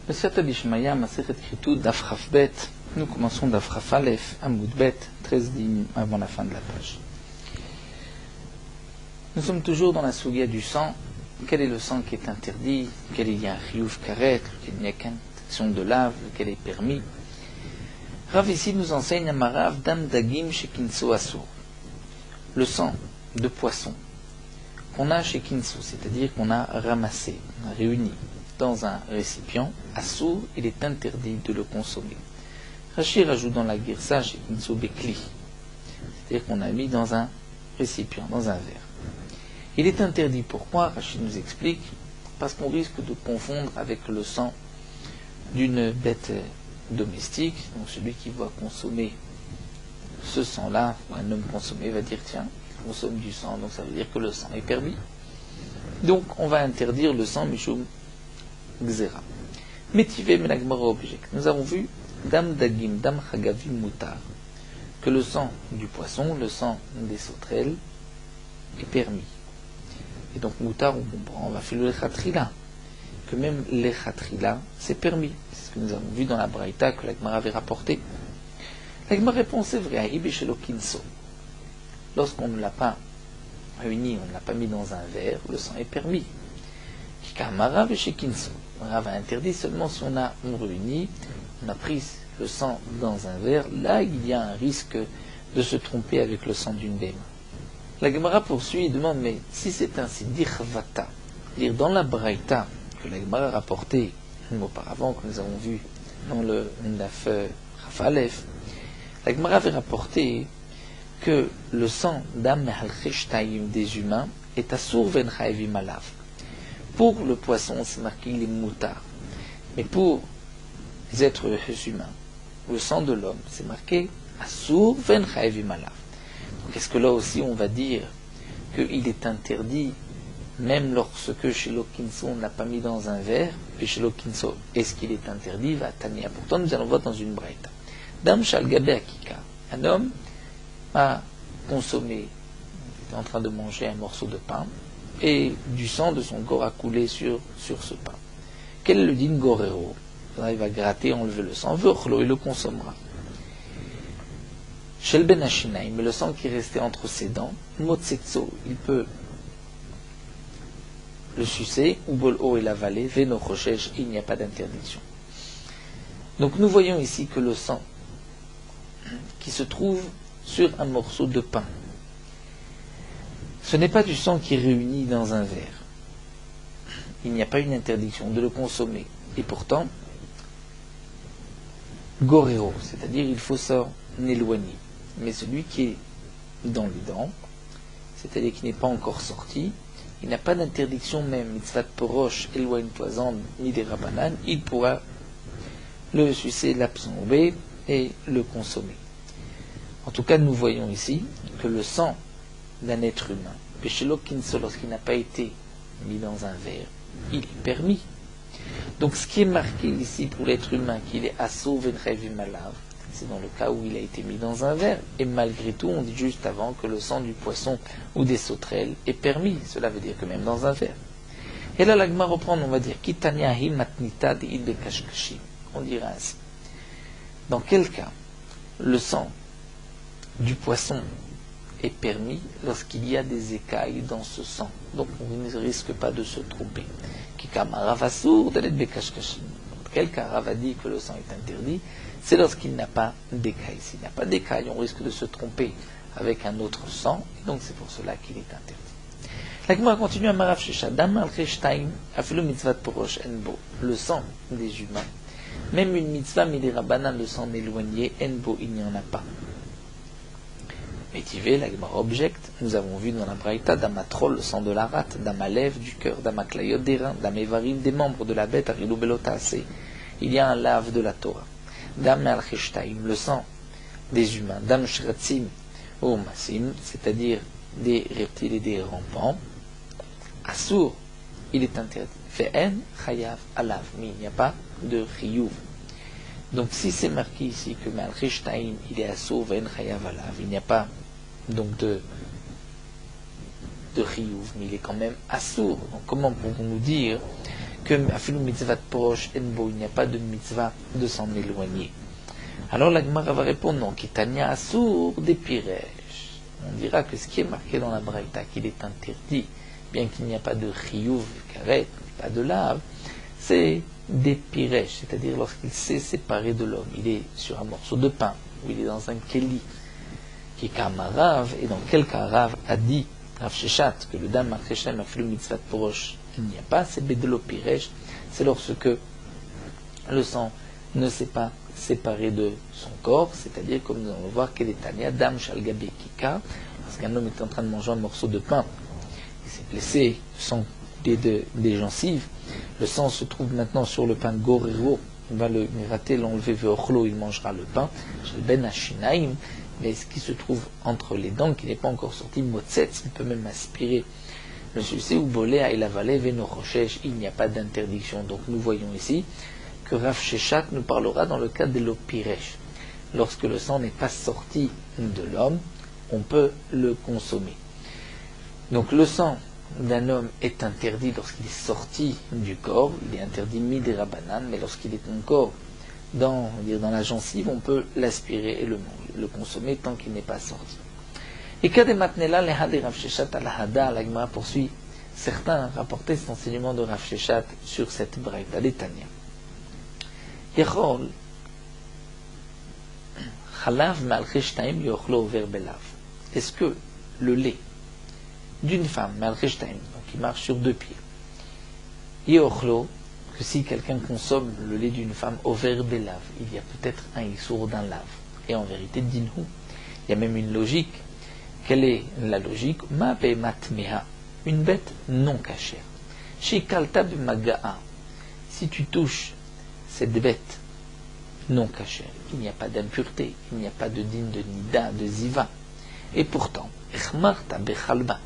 Besiyata d'Ishmaya, Masechet Kritud, Daf Chaf Bet. Nous commençons Daf Chaf Aleph, Amoud Bet, 13 lignes avant la fin de la page. Nous sommes toujours dans la souga du sang. Quel est le sang qui est interdit? Quel il y a un chiyuv karet? Quel il y a qu'une action de lave? Quel est permis? Rav ici nous enseigne Amarav Dam Dagim Shekinso Asur. Le sang de poisson qu'on a chez Kinso, c'est-à-dire qu'on a ramassé, on a réuni dans un récipient, Asur, il est interdit de le consommer. Rashi rajoute dans la Girsa chez Kinso Bekli, c'est-à-dire qu'on a mis dans un récipient, dans un verre. Il est interdit, pourquoi? Rashi nous explique, parce qu'on risque de confondre avec le sang d'une bête domestique, donc celui qui va consommer ce sang-là, ou un homme consommé va dire tiens, il consomme du sang, donc ça veut dire que le sang est permis. Donc on va interdire le sang Mishum Gzera. Métivé, mais la Gemara objecte. Nous avons vu Dam Dagim, Dam Chagavim Mutar, que le sang du poisson, le sang des sauterelles, est permis. Et donc Mutar, on va faire le Lechatrila, que même Lechatrila, c'est permis. C'est ce que nous avons vu dans la Braïta que la Gemara avait rapporté. La Gemara répond, c'est vrai, Aïbe Shelo Kinso. Lorsqu'on ne l'a pas réuni, on ne l'a pas mis dans un verre, le sang est permis. Kikamara chez Kinso. Rav a interdit seulement si on réuni, on a pris le sang dans un verre, là il y a un risque de se tromper avec le sang d'une bête. La Gemara poursuit et demande, mais si c'est ainsi, Dirvata, dire dans la Braïta que la Gemara a rapporté auparavant, que nous avons vu dans le Ndaf Rafalef, la Gemara avait rapporté que le sang d'Am Mehalcheshtaim des humains est Asur ven Chaevim alav. Pour le poisson, c'est marqué il est moutar. Mais pour les êtres humains, le sang de l'homme, c'est marqué Asur ven Chaevim alav. Donc est-ce que là aussi on va dire qu'il est interdit, même lorsque chez l'Okinso on ne l'a pas mis dans un verre, et chez l'Okinso, est-ce qu'il est interdit? Va Tania. Pourtant nous allons voir dans une braïta. Dam Shalgabe Akika. Un homme a consommé, il était en train de manger un morceau de pain, et du sang de son corps a coulé sur ce pain. Quel est le din gorero? Il va gratter, enlever le sang, v'ochlo, il le consommera. Shel ben hashinaim, mais le sang qui restait entre ses dents, motsetso, il peut le sucer, ou bol'o et l'avaler, veno choshesh, il n'y a pas d'interdiction. Donc nous voyons ici que le sang qui se trouve sur un morceau de pain, ce n'est pas du sang qui est réuni dans un verre. Il n'y a pas une interdiction de le consommer. Et pourtant, goréo, c'est-à-dire il faut s'en éloigner. Mais celui qui est dans les dents, c'est-à-dire qui n'est pas encore sorti, il n'a pas d'interdiction même. Mitzvat porosh, éloigne-toi-en, midera banane, il pourra le sucer, l'absorber et le consommer. En tout cas, nous voyons ici que le sang d'un être humain, Péchelo Kinso, lorsqu'il n'a pas été mis dans un verre, il est permis. Donc ce qui est marqué ici pour l'être humain, qu'il est Asur ven Chaevim alav, c'est dans le cas où il a été mis dans un verre, et malgré tout, on dit juste avant que le sang du poisson ou des sauterelles est permis. Cela veut dire que même dans un verre. Et là, la Gemara reprend, on va dire, Kitaniahi matnita de id bekashkashim. On dira ainsi. Dans quel cas le sang du poisson est permis lorsqu'il y a des écailles dans ce sang. Donc on ne risque pas de se tromper. Quel cas Rav a dit que le sang est interdit? C'est lorsqu'il n'a pas d'écailles. S'il n'y a pas d'écailles, on risque de se tromper avec un autre sang, et donc c'est pour cela qu'il est interdit. La Gemara continue à Marav Shesha, Dam al-Cheshtaim, Afilu mitzvat porosh enbo, le sang des humains. Même une mitzvah midera banane, le sang éloigné, enbo, il n'y en a pas. Métivé, la Gemara objecte, nous avons vu dans la Braïta, Damatrol, le sang de la rate, Damalève, du cœur, Damaklayot, des reins, Damevarim, des membres de la bête, Arilou Belotase. Il y a un lave de la Torah. Dam al-Cheshtaim, le sang des humains, Dam Shratzim, ou Masim, c'est-à-dire des reptiles et des rampants. Asur, il est interdit. Fe'en chayav alav, mais il n'y a pas de chiyuv. Donc si c'est marqué ici que al-Cheshtaim, il est asur, ve'en chayav alav, il n'y a pas donc de chiyuv, mais il est quand même assourd. Donc comment pouvons-nous dire que afilu mitzvah proche enbo, il n'y a pas de mitzvah de s'en éloigner. Alors la Gemara va répondre non, kitania asur des piresh. On dira que ce qui est marqué dans la Braïta, qu'il est interdit, bien qu'il n'y a pas de chiyuv karet, pas de lave, c'est des piresh, c'est-à-dire lorsqu'il s'est séparé de l'homme, il est sur un morceau de pain, ou il est dans un keli, qui est kamarav, et dans quel cas Rav a dit, Rav Sheshat, que le dam marcheshem a fait le mitzvah proche, il n'y a pas, c'est bedelo piresh, c'est lorsque le sang ne s'est pas séparé de son corps, c'est-à-dire comme nous allons voir quel est Tania, dam shalgabe kika, parce qu'un homme est en train de manger un morceau de pain, il s'est blessé, le sang des gencives, le sang se trouve maintenant sur le pain gorero, on va le mirater, l'enlever veochlo, il mangera le pain, shel ben hashinaim, mais ce qui se trouve entre les dents, qui n'est pas encore sorti, motzetz, il peut même aspirer le sucé ou bolé et l'avalé, venochoshesh, il n'y a pas d'interdiction. Donc nous voyons ici que Rav Sheshat nous parlera dans le cas de l'opiresh. Lorsque le sang n'est pas sorti de l'homme, on peut le consommer. Donc le sang d'un homme est interdit lorsqu'il est sorti du corps, il est interdit midirabanan, mais lorsqu'il est encore dans la gencive, on peut l'aspirer et le consommer tant qu'il n'est pas sorti. Et Kadematnela, les Hadi Rav Sheshat al-Hada, la Gemara poursuit, certains rapportaient cet enseignement de Rav Sheshat sur cette braïta, les Tanya. Yechol, Chalav Malchishtaim Yochlo Over Belav. Est-ce que le lait d'une femme, Malchishtaim, donc qui marche sur deux pieds, Yochlo, que si quelqu'un consomme le lait d'une femme Over Belav, il y a peut-être un issour d'un lave. Et en vérité, Dinhu, il y a même une logique. Quelle est la logique? Ma be matmeha, une bête non cachère. Shikalta be magaa, si tu touches cette bête non cachère, il n'y a pas d'impureté, il n'y a pas de din, de nida, de ziva. Et pourtant, echmarta be chalba,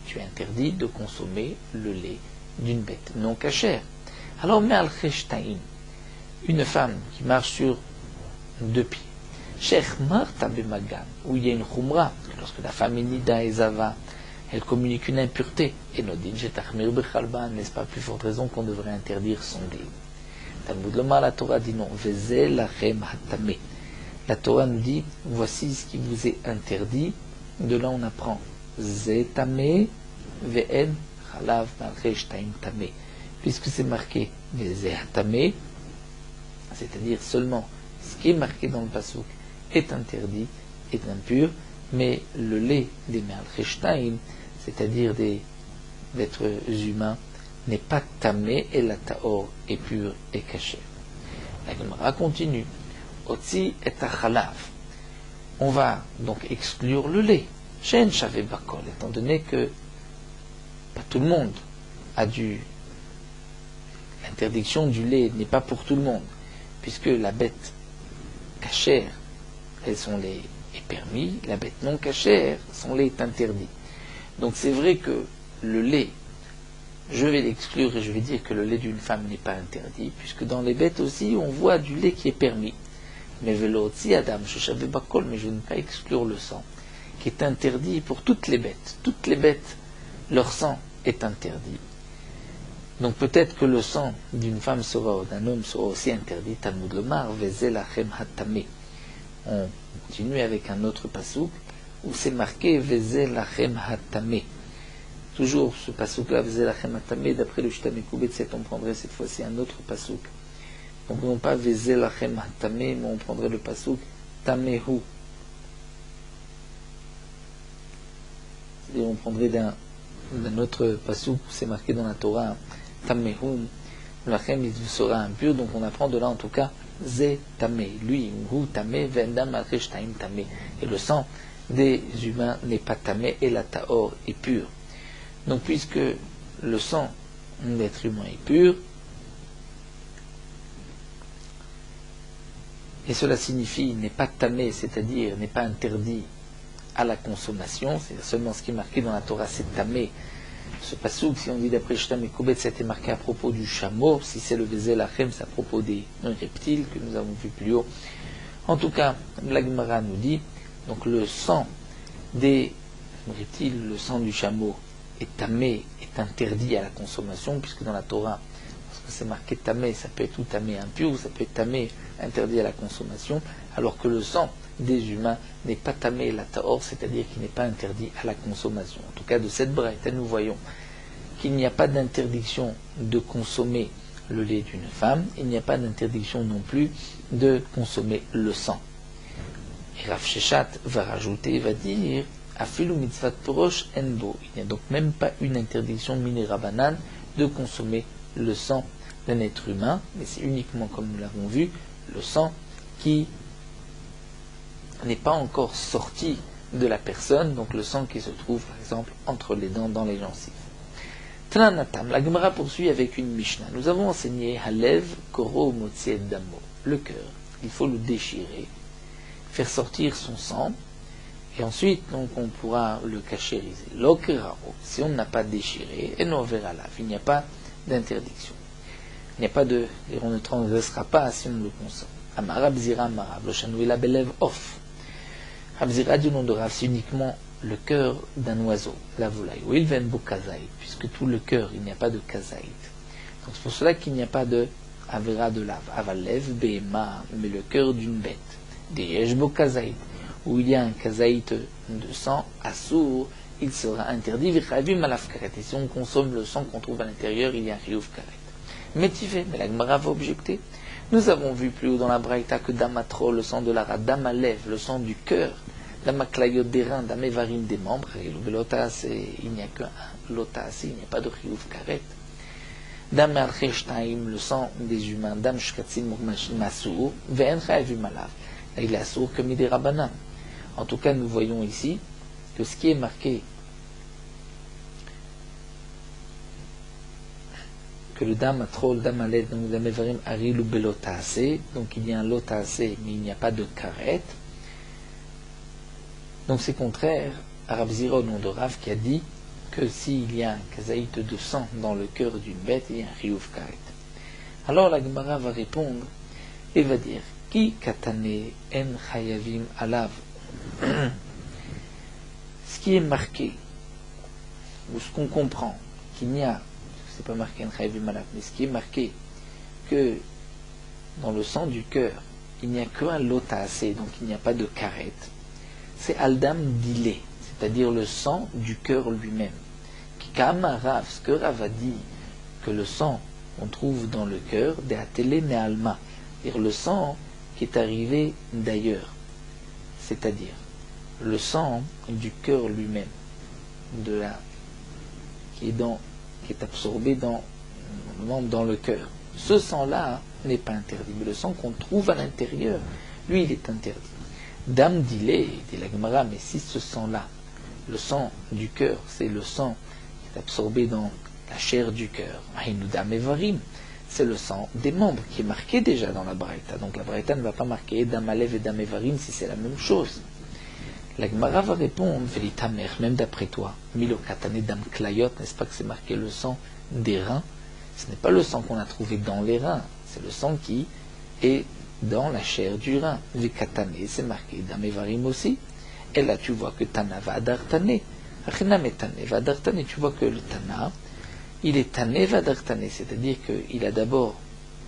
tu es interdit de consommer le lait d'une bête non cachère. Alors, me'al cheshtaim, une femme qui marche sur deux pieds. Sheikh Marta Bemagan, où il y a une khumra, lorsque la femme est nida et zava, elle communique une impureté. Et Nodin Jetachmir Bechalba, n'est-ce pas plus forte raison qu'on devrait interdire son lait? Talmud Lomar, la Torah dit non, Vezel Lachem Hatame. La Torah nous dit, voici ce qui vous est interdit. De là on apprend Zetame, Ve'en Chalav Malchesh Taim Tame. Puisque c'est marqué Vezehatame, c'est-à-dire seulement ce qui est marqué dans le pasuk est interdit, est impur, mais le lait des Me'al-Cheshtaim, c'est-à-dire des êtres humains, n'est pas tamé et la taor est pur et caché. La Gemara continue. Otzi et achalav. On va donc exclure le lait. Shen shavé bakol, étant donné que pas tout le monde a l'interdiction du lait n'est pas pour tout le monde, puisque la bête cachère, son lait est permis, la bête non cachère, son lait est interdit. Donc c'est vrai que le lait, je vais l'exclure et je vais dire que le lait d'une femme n'est pas interdit, puisque dans les bêtes aussi, on voit du lait qui est permis. Mais velotzi adam, je savais pas quoi, mais je ne vais pas exclure le sang, qui est interdit pour toutes les bêtes. Toutes les bêtes, leur sang est interdit. Donc peut-être que le sang d'une femme sera, d'un homme sera aussi interdit. Talmud Lomar, Vezelachem Hatame. On continue avec un autre pasouk où c'est marqué Vezelachem Hatame. Toujours ce pasouk-là, Vezelachem Hatame, d'après le Shita Mekubetset, on prendrait cette fois-ci un autre pasouk. Donc non pas Vezelachem Hatame, mais on prendrait le pasouk Tamehu. C'est-à-dire on prendrait d'un autre pasouk où c'est marqué dans la Torah Tamehum, Lachem il sera impur, donc on apprend de là en tout cas Ze Tameh, lui, Hu Tameh, Vendam Alchesh Taim Tameh. Et le sang des humains n'est pas Tameh et la Taor est pur. Donc puisque le sang d'être humain est pur, et cela signifie n'est pas Tameh, c'est-à-dire n'est pas interdit à la consommation, c'est seulement ce qui est marqué dans la Torah, c'est Tameh. Ce pasouk, si on dit d'après Shita Mekubet, c'était marqué à propos du chameau. Si c'est le Vezel Lachem, c'est à propos des reptiles que nous avons vus plus haut. En tout cas, la Gemara nous dit, donc le sang des reptiles, le sang du chameau est tamé, est interdit à la consommation, puisque dans la Torah, lorsque c'est marqué tamé, ça peut être tout tamé impur, ou ça peut être tamé interdit à la consommation, alors que le sang des humains n'est pas tamé la taor, c'est-à-dire qu'il n'est pas interdit à la consommation. En tout cas, de cette braïta, nous voyons qu'il n'y a pas d'interdiction de consommer le lait d'une femme, il n'y a pas d'interdiction non plus de consommer le sang. Et Rav Sheshat va rajouter, va dire, Afilu mitzvat porosh enbo. Il n'y a donc même pas une interdiction minirabanan de consommer le sang d'un être humain, mais c'est uniquement, comme nous l'avons vu, le sang qui n'est pas encore sorti de la personne, donc le sang qui se trouve par exemple entre les dents, dans les gencives. Tananatam, la Gemara poursuit avec une Mishnah. Nous avons enseigné Halev, Koro, Motziet, Damo, le cœur. Il faut le déchirer, faire sortir son sang, et ensuite donc on pourra le cachériser. L'okerao, si on n'a pas déchiré, et non verra là, il n'y a pas d'interdiction. Il n'y a pas de, on ne transgressera pas si on le consomme. Amarab zira amarab, le chanouila belev off. Abzira du nom de Rav, c'est uniquement le cœur d'un oiseau, la volaille. Ou il vient kazaït, puisque tout le cœur, il n'y a pas de kazaït. Donc c'est pour cela qu'il n'y a pas de avera de lave. Avalev, behema, mais le cœur d'une bête. Des yeshbo kazaït, où il y a un kazaït de sang, assour, il sera interdit. Vichavim alafkaret. Et si on consomme le sang qu'on trouve à l'intérieur, il y a un riouf karet. Mais la Gemara va objecter. Nous avons vu plus haut dans la Braïta que Damatro, le sang de l'ara, Damalev, le sang du cœur, Damaklayot des reins, Damevarim des membres, et le Lotas, il n'y a qu'un Lotas, il n'y a pas de Riouf Karet. Damarcheshtaim, le sang des humains, Dam Shkatzim Masou, Ve'en Chayavim Alav. Là, il est assour comme des Rabbanan. En tout cas, nous voyons ici que ce qui est marqué, que le dam atrol, dam aled, donc damevarim arilu belotase, donc il y a un lotase, mais il n'y a pas de karet. Donc c'est contraire à Rav Zira au nom de Rav qui a dit que s'il y a un kazaït de sang dans le cœur d'une bête, il y a un riouf karet. Alors la Gemara va répondre et va dire Ki katane en chayavim alav. Ce qui est marqué, ou ce qu'on comprend, qu'il n'y a, c'est pas marqué en chayavim alav, mais ce qui est marqué que dans le sang du cœur, il n'y a qu'un lotase, donc il n'y a pas de karet, c'est aldam dilé, c'est-à-dire le sang du cœur lui-même. Qui kama Rav, ce que Rav a dit, que le sang qu'on trouve dans le cœur, de atélé me alma, c'est-à-dire le sang qui est arrivé d'ailleurs, c'est-à-dire le sang du cœur lui-même, qui est absorbé dans le cœur. Ce sang-là n'est pas interdit, mais le sang qu'on trouve à l'intérieur, lui, il est interdit. Dame dilé, dit la Gemara, mais si ce sang-là, le sang du cœur, c'est le sang qui est absorbé dans la chair du cœur, dame evarim, c'est le sang des membres qui est marqué déjà dans la Braïta. Donc la Braïta ne va pas marquer dame alev et dame evarim si c'est la même chose. La Gemara va répondre, Velitamer, même d'après toi, Milokatane dam klayot, n'est-ce pas que c'est marqué le sang des reins? Ce n'est pas le sang qu'on a trouvé dans les reins, c'est le sang qui est dans la chair du rein. Vikatane, c'est marqué dam evarim aussi. Et là, tu vois que Tana va adartane. Achiname tane va adartane. Tu vois que le Tana, il est tané va adartane. C'est-à-dire qu'il a d'abord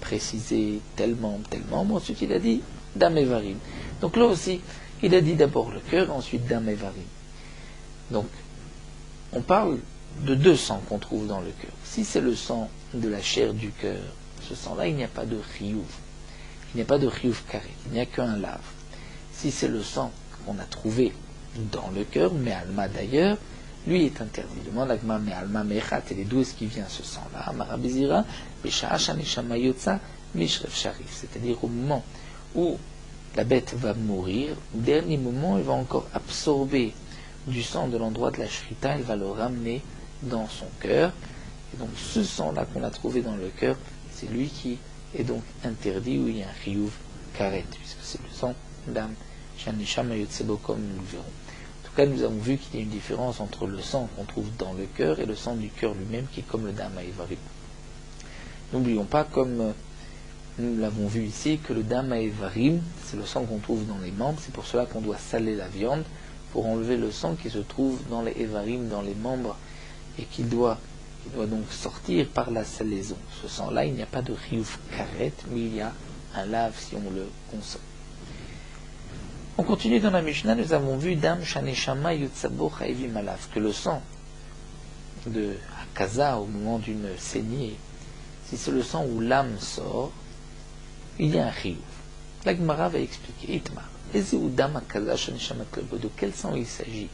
précisé tel membre, ensuite il a dit dam evarim. Donc là aussi, il a dit d'abord le cœur, ensuite dam evarim. Donc, on parle de deux sangs qu'on trouve dans le cœur. Si c'est le sang de la chair du cœur, ce sang-là, il n'y a pas de riyuv. Il n'y a pas de riyuv carré. Il n'y a qu'un lave. Si c'est le sang qu'on a trouvé dans le cœur, mais alma d'ailleurs, lui est interdit. Demande l'agma, mais alma, mechat, et d'où est-ce qu'il vient ce sang-là? Marabizira, besha'asha neshama yotza, mishref sharif. C'est-à-dire au moment où la bête va mourir, au dernier moment, elle va encore absorber du sang de l'endroit de la shrita, elle va le ramener dans son cœur. Et donc ce sang-là qu'on a trouvé dans le cœur, c'est lui qui est donc interdit, où il y a un riyuv karet, puisque c'est le sang d'âme. Comme nous le verrons. En tout cas, nous avons vu qu'il y a une différence entre le sang qu'on trouve dans le cœur et le sang du cœur lui-même, qui est comme le dam evarim. N'oublions pas, comme nous l'avons vu ici, que le dam evarim, c'est le sang qu'on trouve dans les membres. C'est pour cela qu'on doit saler la viande pour enlever le sang qui se trouve dans les evarim, dans les membres, et qu'il doit qui doit donc sortir par la salaison. Ce sang-là, il n'y a pas de chiyuv karet, mais il y a un lave si on le consomme. On continue dans la Mishnah, nous avons vu Dam Shaneshama Yutsabo Chaivim Alav, que le sang de Akaza au moment d'une saignée, si c'est le sang où l'âme sort, il y a un chiyuv. La Gemara va expliquer, Itmar, de quel sang il s'agit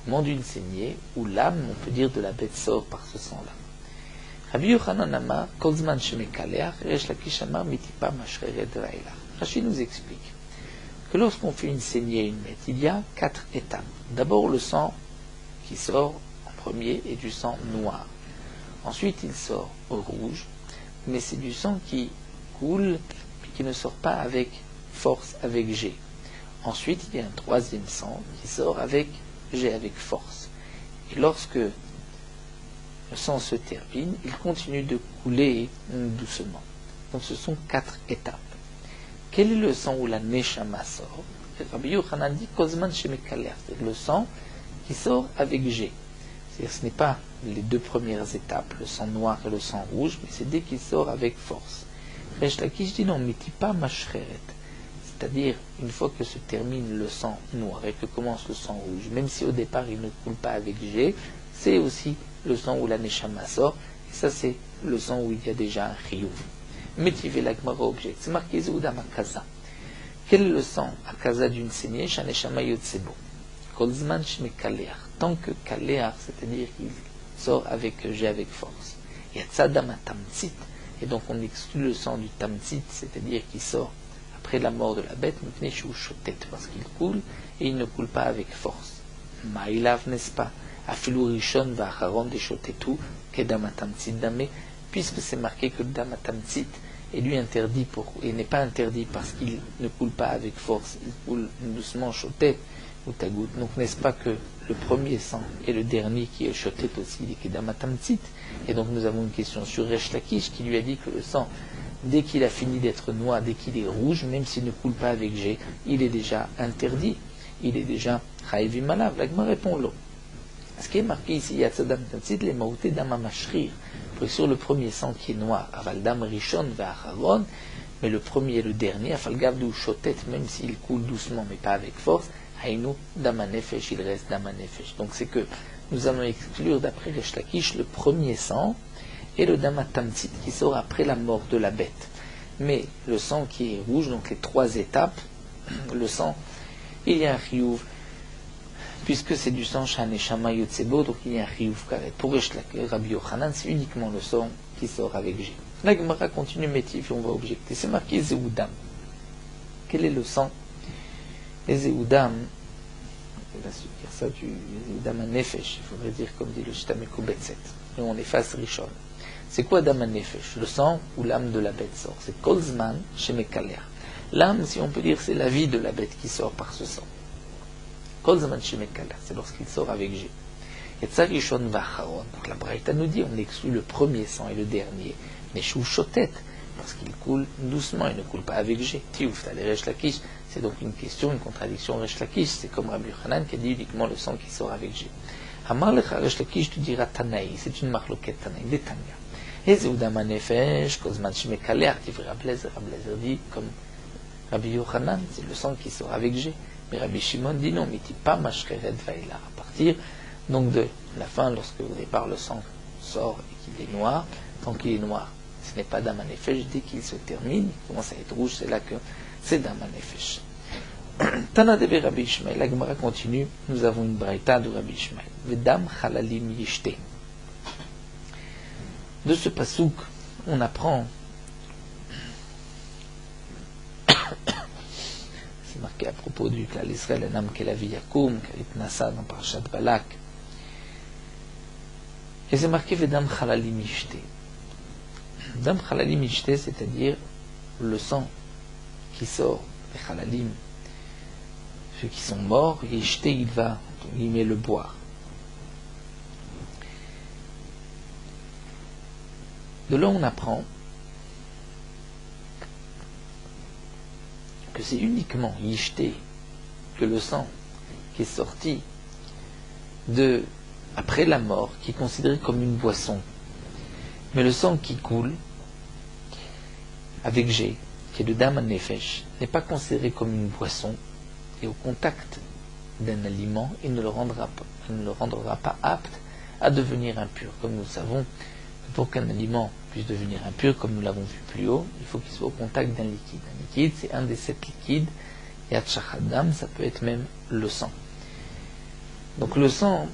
au moment d'une saignée où l'âme, on peut dire de la bête, sort par ce sang-là. Rabbi Yochanan Amar, Kozman Shemekaleach, Resh Lakish Amar, Mitipa Mashreret Vailach. Rachid nous explique que lorsqu'on fait une saignée, une bête, il y a 4 étapes. D'abord le sang qui sort en premier est du sang noir. Ensuite il sort au rouge, mais c'est du sang qui coule, puis qui ne sort pas avec force, avec G. Ensuite il y a un troisième sang qui sort avec G, avec force. Et lorsque le sang se termine, il continue de couler doucement. Donc ce sont 4 étapes. Quel est le sang où la neshama sort? Rabbi Yochanan dit Kozman Shemekaler, c'est le sang qui sort avec G. C'est-à-dire ce n'est pas les 2 premières étapes, le sang noir et le sang rouge, mais c'est dès qu'il sort avec force. Resh Lakish dit non, Mitipa Mashreret. C'est-à-dire, une fois que se termine le sang noir et que commence le sang rouge, même si au départ il ne coule pas avec G, c'est aussi le sang où la neshama sort, et ça c'est le sang où il y a déjà un chiyuv. Métivé la Gemara objecte, c'est marqué Zeudam Akaza. Quel est le sang Akaza d'une saignée? Shaneshama Yotsebo. Kolzman Shmekaleach. Tant que Kaleach, c'est-à-dire qu'il sort avec G, avec force. Yatzadam Tamtzit. Et donc on exclut le sang du Tamtzit, c'est-à-dire qu'il sort après la mort de la bête, parce qu'il coule et il ne coule pas avec force. Maïlav, n'est-ce pas? Afilu Rishon Vacharon de Shotetu, Kedam Tamtzit Dame, puisque c'est marqué que le Dam Tamtzit est lui interdit et n'est pas interdit parce qu'il ne coule pas avec force, il coule doucement Shotet ou Tagout. Donc n'est-ce pas que le premier sang et le dernier qui est Shotet aussi, il est Kedam Tamtzit? Et donc nous avons une question sur Resh Lakish qui lui a dit que le sang, dès qu'il a fini d'être noir, dès qu'il est rouge, même s'il ne coule pas avec G, il est déjà interdit, il est déjà Chaïvim Alav. La Gemara répond l'eau. Ce qui est marqué ici, Yatzadam Tamtzit, les Maouté Dama Mashrir, sur le premier sang qui est noir, Avaldam Rishon Vacharon, mais le premier et le dernier, Afalgavdu Shotet, même s'il coule doucement mais pas avec force, Hainu Dama Nefesh, il reste Dama Nefesh. Donc c'est que nous allons exclure d'après Resh Lakish le premier sang et le Dama Tamtzit qui sort après la mort de la bête. Mais le sang qui est rouge, donc les 3 étapes, le sang, il y a un chiyuv, puisque c'est du sang Shaneshama Yotsebo, donc il y a un chiyuv karet. Pour Rabbi Yochanan, c'est uniquement le sang qui sort avec G. La Gemara continue métif et on va objecter. C'est marqué Zeudam. Quel est le sang? Les Zeudam, on va se dire ça du Zeudam Nefesh, il faudrait dire comme dit le Shtameko Betset. Nous on efface Rishon. C'est quoi Dam Nefesh? Le sang où l'âme de la bête sort. C'est Kolzman Shemekaler. L'âme, si on peut dire, c'est la vie de la bête qui sort par ce sang. Kolzman Shemekaler, c'est lorsqu'il sort avec G. Yetza Rishon Vacharon. Donc la Braïta nous dit, on exclut le premier sang et le dernier. Mais Chou Shotet, parce qu'il coule doucement, il ne coule pas avec G. Tiouf, t'as les Resh Lakish. C'est donc une question, une contradiction Resh Lakish. C'est comme Rabbi Yochanan qui a dit uniquement le sang qui sort avec G. Amar lecha Resh Lakish, tu diras Tanaï. C'est une marloquette Tanaï, des Tanya. Et Zeudama Nefesh, Kozman Shemekaler, qui fait Rablazer dit, comme Rabbi Yochanan, c'est le sang qui sort avec G. Mais Rabbi Shimon dit non, Mitipa Mashreret Vaila. À partir donc de la fin, lorsque au départ le sang sort et qu'il est noir, tant qu'il est noir, ce n'est pas Dama Nefesh. Dès qu'il se termine, il commence à être rouge, c'est là que c'est Dama Nefesh. Tana de Rabbi Ishmael, la Gemara continue, nous avons une braïta de Rabbi Ishmael. Vedam Chalalim Yishte. De ce pasouk, on apprend, c'est marqué à propos du Klal Israël, Enam Kelavi Yakum, Karit Nasa dans Parashat Balak, et c'est marqué Vedam Chalalim Yishte. Vedam Chalalim Yishte, c'est-à-dire le sang qui sort des Chalalim, ceux qui sont morts, Yishte, il va, il met le boire. De là, on apprend que c'est uniquement Yishté, que le sang qui est sorti après la mort, qui est considéré comme une boisson Mais le sang qui coule avec G, qui est le dam nefesh, n'est pas considéré comme une boisson, et au contact d'un aliment, il ne le rendra pas apte à devenir impur. Comme nous savons, pour qu'un aliment puisse devenir impur, comme nous l'avons vu plus haut, il faut qu'il soit au contact d'un liquide. Un liquide, c'est un des 7 liquides, et Hatshachadam, ça peut être même le sang. Donc le sang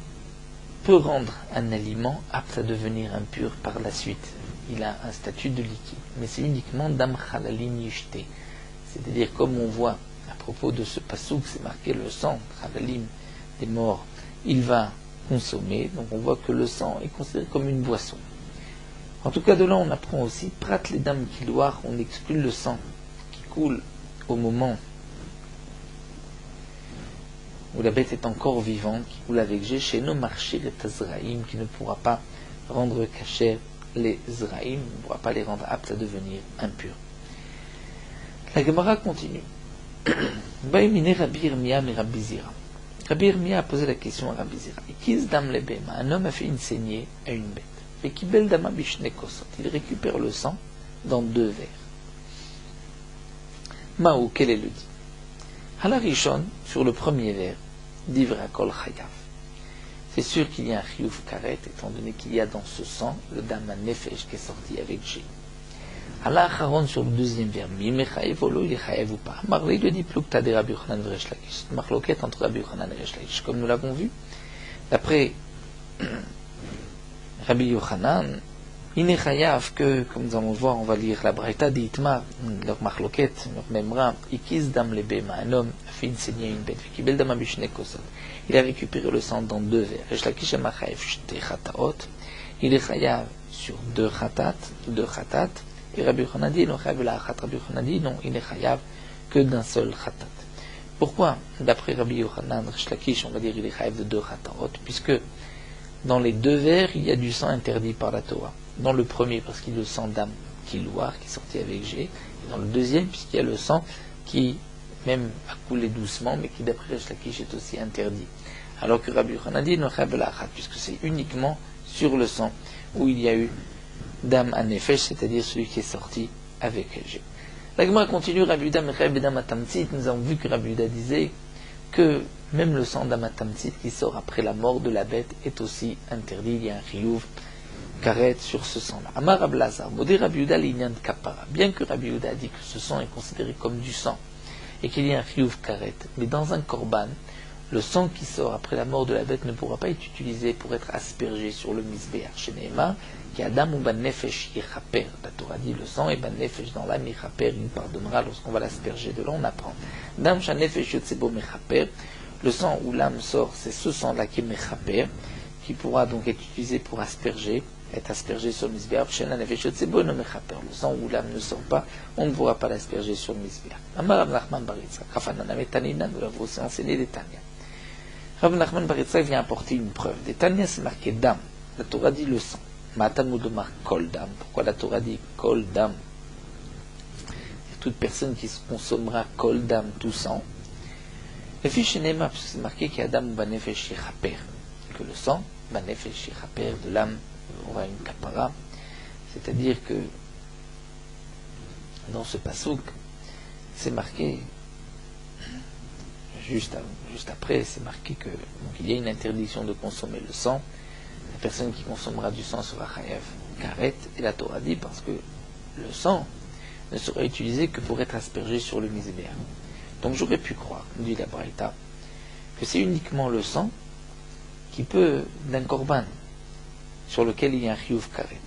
peut rendre un aliment apte à devenir impur par la suite. Il a un statut de liquide, mais c'est uniquement dam chalalim yishte. C'est-à-dire, comme on voit à propos de ce pasouk, c'est marqué le sang, chalalim, des morts, il va consommer, donc on voit que le sang est considéré comme une boisson. En tout cas, de là, on apprend aussi, prat les dames kiloir, on exclut le sang qui coule au moment où la bête est encore vivante, qui coule avec G, chez nos marchés et Tazraïm, qui ne pourra pas rendre cachère les Zraïm, ne pourra pas les rendre aptes à devenir impurs. La Gemara continue. Baïmine Rabbi Irmia et Rabbi Zira. Rabbi Irmia a posé la question à Rabbi Zira. Ikiz dam lebema, un homme a fait une saignée à une bête. Et kibel dama bishne kosot, il récupère le sang dans 2 verres. Maou, quel est le dit? Halarishon, sur le premier verre, divra kol chayav. C'est sûr qu'il y a un chiyuv karet, étant donné qu'il y a dans ce sang le dama nefesh qui est sorti avec G. Halacharon, sur le deuxième verre, mi mechayev olo, il est chayev ou pas. Marley le dit plukta de Rabbi Yochanan et Resh Lakish. Marloquette entre Rabbi Yochanan et Resh Lakish. Comme nous l'avons vu, d'après Rabbi Yochanan, il n'est chayav que, comme nous allons voir, on va lire la Braïta d'Itmar, leur marloquette, leur memra, ikiz dam lebema, un homme a fait une saignée à une bête, kibel dama bishne kosot. Il a récupéré le sang dans 2 verres. Resh Lakish ema chayev shte chataot, il est chayav sur 2 chatat, et Rabbi Yochanan dit, non, Rabbi Yochanan dit, non, il est chayav que d'un seul chatat. Pourquoi, d'après Rabbi Yochanan, Resh Lakish, on va dire, il est chayav de 2 chataot, puisque dans les 2 verres, il y a du sang interdit par la Torah. Dans le premier, parce qu'il y a le sang d'âme kiloir qui est sorti avec G, et dans le deuxième, puisqu'il y a le sang qui, même a coulé doucement, mais qui, d'après Resh Lakish, est aussi interdit. Alors que Rabbi Yochanan dit, non, puisque c'est uniquement sur le sang où il y a eu dam anefesh, c'est-à-dire celui qui est sorti avec G. La Gemara continue, Rabbi Yuda Mechayev Bedam Atamtzit. Nous avons vu que Rabbi Yuda disait que même le sang d'Amatamtzit qui sort après la mort de la bête est aussi interdit. Il y a un chiyuv karet sur ce sang-là. Amar Rab Lazar, modé Rabbi Yuda l'inyan de kapara. Bien que Rabbi Yuda a dit que ce sang est considéré comme du sang et qu'il y a un chiyuv karet, mais dans un korban, le sang qui sort après la mort de la bête ne pourra pas être utilisé pour être aspergé sur le misbéach. Chez Nehemar, qui Adam ou ban nefesh yichaper. La Torah dit le sang et ban nefesh dans l'âme yichaper, il nous pardonnera lorsqu'on va l'asperger. De là on apprend. Dam sha nefesh yotzebo mechaper. Le sang où l'âme sort, c'est ce sang-là qui est mechaper, qui pourra donc être utilisé pour asperger, être aspergé sur le misbéach. Chez la nefesh yotzebo no mechaper. Le sang où l'âme ne sort pas, on ne pourra pas l'asperger sur le misbéach. Amar Rav Nachman bar Yitzchak, Rafanana metanina, nous l'avons aussi enseigné des Tanya. Rav Nachman bar Yitzchak vient apporter une preuve. Des Tanya, c'est marqué dam. La Torah dit le sang. Matamud marque kol dam. Pourquoi la Torah dit kol dam? Toute personne qui se consommera kol dam, tout sang. Le fiche Nema, puisque c'est marqué qu'il y a dam banefesh yichaper, que le sang, banefesh yichaper, de l'âme, aura une kapara. C'est-à-dire que dans ce pasouk, c'est marqué, juste après, c'est marqué que donc, il y a une interdiction de consommer le sang. La personne qui consommera du sang sera chayav karet, et la Torah dit parce que le sang ne sera utilisé que pour être aspergé sur le misbéach. Donc j'aurais pu croire, dit la Braïta, que c'est uniquement le sang qui peut, d'un korban, sur lequel il y a un chiyuv karet.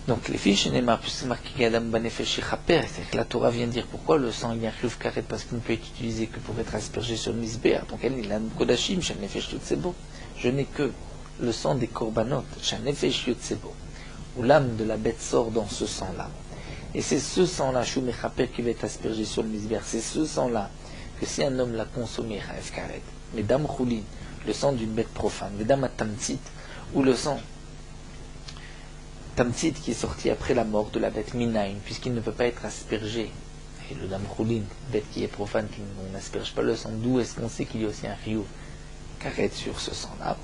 Donc les fiches Neymar, puisque c'est marqué Gadam banefesh yichaper, c'est que la Torah vient dire pourquoi le sang il y a un chiyuv karet, parce qu'il ne peut être utilisé que pour être aspergé sur le misbéach. Donc elle, il a un kodashim, shanefesh yotzebo. Je n'ai que le sang des korbanot, shanefesh yotzebo, où l'âme de la bête sort dans ce sang-là. Et c'est ce sang-là, Shumechaper, qui va être aspergé sur le misbéach. C'est ce sang-là que si un homme l'a consommé, Chayav Karet, mais Dam Choulin, le sang d'une bête profane, mais Dam Tamtzit, ou le sang Tamtzit qui est sorti après la mort de la bête Minaïn, puisqu'il ne peut pas être aspergé. Et le Dam Choulin, bête qui est profane, qui n'asperge pas le sang, d'où est-ce qu'on sait qu'il y a aussi un Chiyuv Karet sur ce sang-là?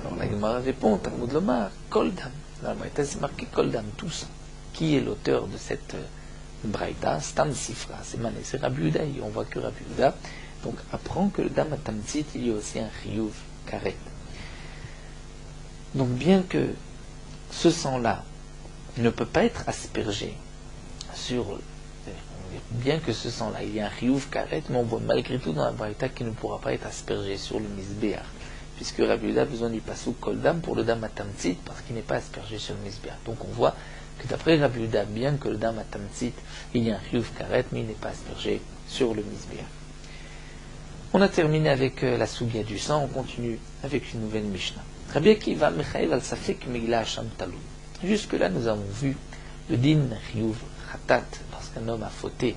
Alors la Gemara répond, Talmud Lomar, Kol Dam. Dans la Braïta, c'est marqué Kol Dam, tout sang. Qui est l'auteur de cette Braïta? Stam Sifra, c'est Mané, c'est Rabbi Yehuda, et on voit que Rabbi Yehuda donc apprend que le Dam Atamtzit, il y a aussi un Chiyuv Karet. Donc bien que ce sang-là ne peut pas être aspergé sur, bien que ce sang-là, il y a un Chiyuv Karet, mais on voit malgré tout dans la Braïta qu'il ne pourra pas être aspergé sur le Mizbeach, puisque Rabbi Yehuda a besoin du Pasuk Kol Dam pour le Dam Atamtzit, parce qu'il n'est pas aspergé sur le Mizbeach. Donc on voit que d'après Rabbi Yehuda, bien que le Dam Atamtzit, il y a un Chiyuv Karet, mais il n'est pas aspergé sur le Mizbeach. On a terminé avec la Sugia du sang, on continue avec une nouvelle Mishnah. Rabbi Akiva Mechayev al Safek Megillah Hasham Talou. Jusque-là, nous avons vu le din Chiyuv Khatat, lorsqu'un homme a fauté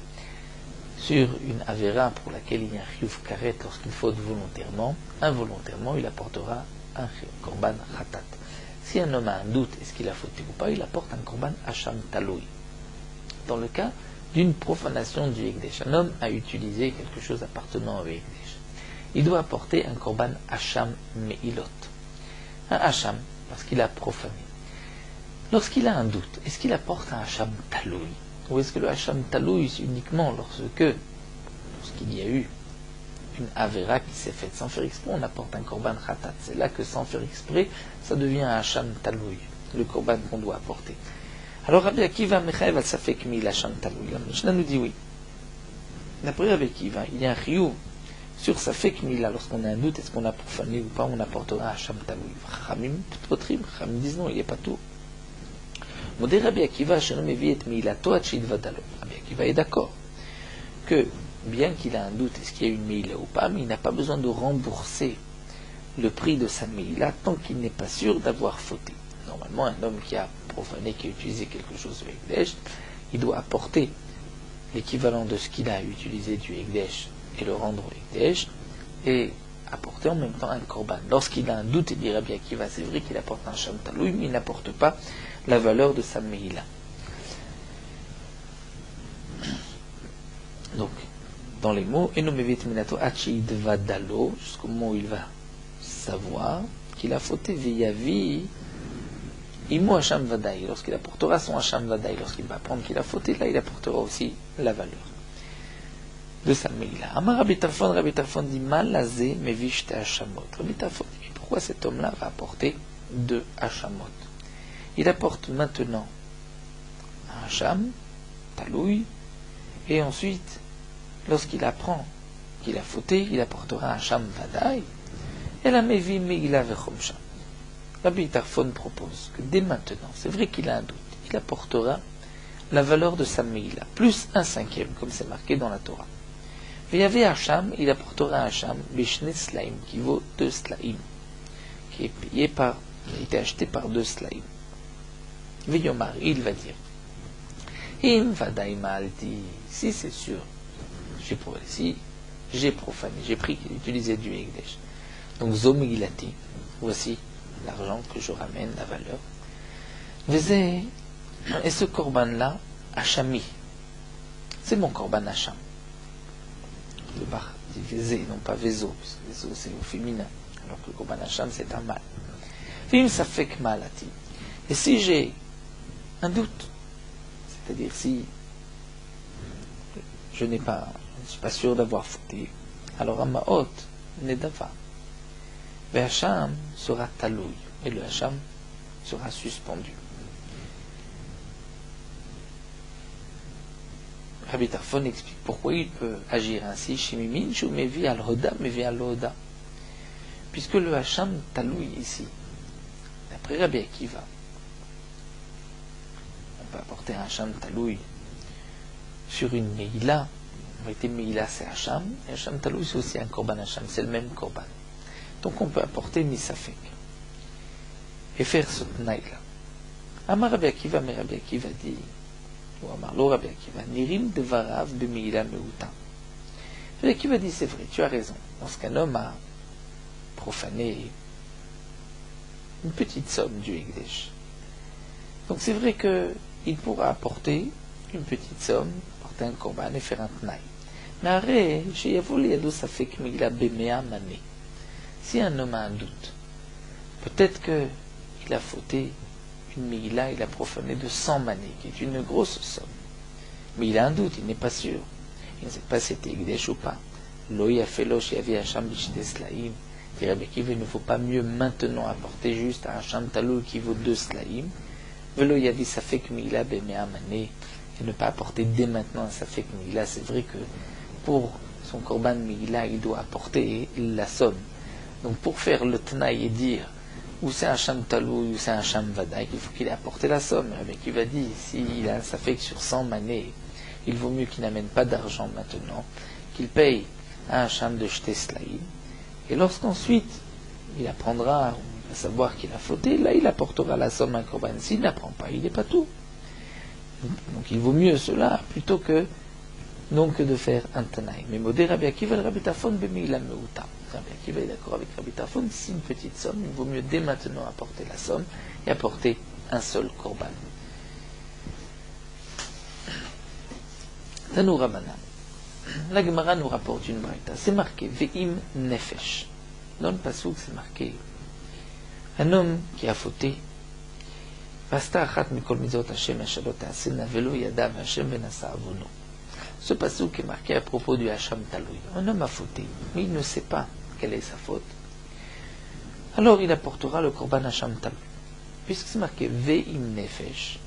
sur une Avera pour laquelle il y a un Chiyuv Karet, lorsqu'il faute volontairement, involontairement, il apportera un Korban Khatat. Si un homme a un doute, est-ce qu'il a fauté ou pas, il apporte un Korban Hasham Talou. Dans le cas d'une profanation du Hekdesh, un homme a utilisé quelque chose appartenant au Hekdesh. Il doit apporter un Korban Hasham Meilot. Un Hasham, parce qu'il a profané. Lorsqu'il a un doute, est-ce qu'il apporte un Hasham Taloui? Ou est-ce que le Hasham Taloui, c'est uniquement lorsqu'il y a eu une Avera qui s'est faite sans faire exprès, on apporte un Korban Khatat. C'est là que sans faire exprès, ça devient un Hasham Taloui, le Korban qu'on doit apporter. Alors Rabbi Akiva Mechayev al Safek Megillah Hasham Taloui. La Mishnah nous dit oui. D'après Rabbi Akiva, il y a un Chiyuv sur Safek Megillah, lorsqu'on a un doute, est-ce qu'on a profané ou pas, on apportera un Hasham Taloui. Chachamim Potrim, Chachamim disent non, il n'est pas tout. Modé Rabbi Akiva, Shenom Evi et Meilato Atchid Vadalo. Rabbi Akiva est d'accord que, bien qu'il a un doute, est-ce qu'il y a une Meila ou pas, mais il n'a pas besoin de rembourser le prix de sa Meila tant qu'il n'est pas sûr d'avoir fauté. Normalement, un homme qui a profané, qui a utilisé quelque chose du Hekdesh, il doit apporter l'équivalent de ce qu'il a utilisé du Hekdesh et le rendre au Hekdesh, et apporter en même temps un Korban. Lorsqu'il a un doute, il dit Rabbi Akiva, c'est vrai qu'il apporte un Hasham Taloui, mais il n'apporte pas la valeur de sa Meila. Donc, dans les mots, Enomevit Minato Achid Vadalo, jusqu'au moment où il va savoir qu'il a fauté Viyavi Imo Hasham Vadaï, lorsqu'il apportera son Hasham Vadaï, lorsqu'il va apprendre qu'il a fauté, là il apportera aussi la valeur de sa Meila. Amar Rabbi Tarfon dit Malazé Mevishte Hashamot. Rabbi Tarfon dit pourquoi cet homme-là va apporter 2 Hashamot? Il apporte maintenant un Hasham, Taloui, et ensuite, lorsqu'il apprend qu'il a fauté, il apportera un Hasham Vadaï, et la Mevi Megillah Vechomsham. Rabbi Tarfon propose que dès maintenant, c'est vrai qu'il a un doute, il apportera la valeur de sa Meila, plus 1/5, comme c'est marqué dans la Torah. Et il y avait Hasham, il apportera un Hasham, Bishne Slaim, qui vaut 2 Slaim, qui est payé qui a été acheté par 2 Slaim. Veyomar, il va dire, Im Vadaï Maalti, si c'est sûr, j'ai profané, j'ai pris qu'il utilisait du Hekdesh. Donc Zomigilati, voici l'argent que je ramène, la valeur. Et ce korban-là, Hashami, c'est mon korban Hasham. Le bar dit Vézé, non pas Vézo, puisque Vézo c'est au féminin, alors que le korban Hasham c'est un mâle. Vim Safek Maalati. Et si j'ai un doute, c'est-à-dire si je ne suis pas sûr d'avoir fauté, alors Amaot Nedava. Le Hasham sera talouille, et le Hasham sera suspendu. Rabbi Tarfon explique pourquoi il peut agir ainsi, Shimimin, Shumevi al-Hoda, Mevi al-Hoda. Puisque le Hasham talouille ici, d'après Rabbi Akiva, on peut apporter un Hasham talouille sur une Meila. En réalité, Meila c'est Hasham, et Hasham talouille c'est aussi un Korban Hasham, c'est le même Korban. Donc on peut apporter Misafek et faire ce Tnaïla. Amar Rabbi Akiva, mais Rabbi Akiva dit, ou Amar lo Rabbi Akiva, Nirim devarav de Meila meuta. Rabbi Akiva dit, c'est vrai, tu as raison. Lorsqu'un homme a profané une petite somme du Hekdesh, donc c'est vrai qu'il pourra apporter une petite somme, apporter un korban et faire un Tnaï. Mais arrête, j'ai yavou yadou safek Meila bemea mané. Si un homme a un doute, peut-être qu'il a fauté une Meïla, il a profané de 100 manées, qui est une grosse somme. Mais il a un doute, il n'est pas sûr. Il ne sait pas si c'était Ekdesh ou pas. Loïa Felosh Yavi Hacham Bishte Slaim. Il ne faut pas mieux maintenant apporter juste à Hacham Talou qui vaut 2 Slaim. Velo Yavi Safek Meïla Bemea Mané. Et ne pas apporter dès maintenant un Safek Meïla. C'est vrai que pour son Korban Meïla, il doit apporter la somme. Donc pour faire le Tnaï et dire ou c'est un Sham Talou ou c'est un Sham Vadaï, il faut qu'il ait apporté la somme. Mais qui va dire, s'il a un Safek sur 100 manées, il vaut mieux qu'il n'amène pas d'argent maintenant, qu'il paye à un Sham de Shte Slaim. Et lorsqu'ensuite il apprendra, à savoir qu'il a fauté, là il apportera la somme à un Korban. S'il n'apprend pas, il n'est pas tout. Donc il vaut mieux cela plutôt que non que de faire un Tanaï. Mais Modé Rabbi Akiva, le Rabbi Tafon, Bemila Meuta. Rabbi Akiva est d'accord avec Rabbi Tafon, si une petite somme, il vaut mieux dès maintenant apporter la somme et apporter un seul Korban. Tanou Rabbanan. La Gemara nous rapporte une braïta. C'est marqué Ve'im Nefesh. Dans le Passouk, c'est marqué un homme qui a fauté. Vasta achat mikol mizot Hashem ashalot ta'asena velo yadav Hashem benasa avono. Ce passouk est marqué à propos du Hacham Taloui. Un homme a fauté, mais il ne sait pas quelle est sa faute. Alors il apportera le Korban Hacham Taloui. Puisque c'est marqué Ve'im Nefesh.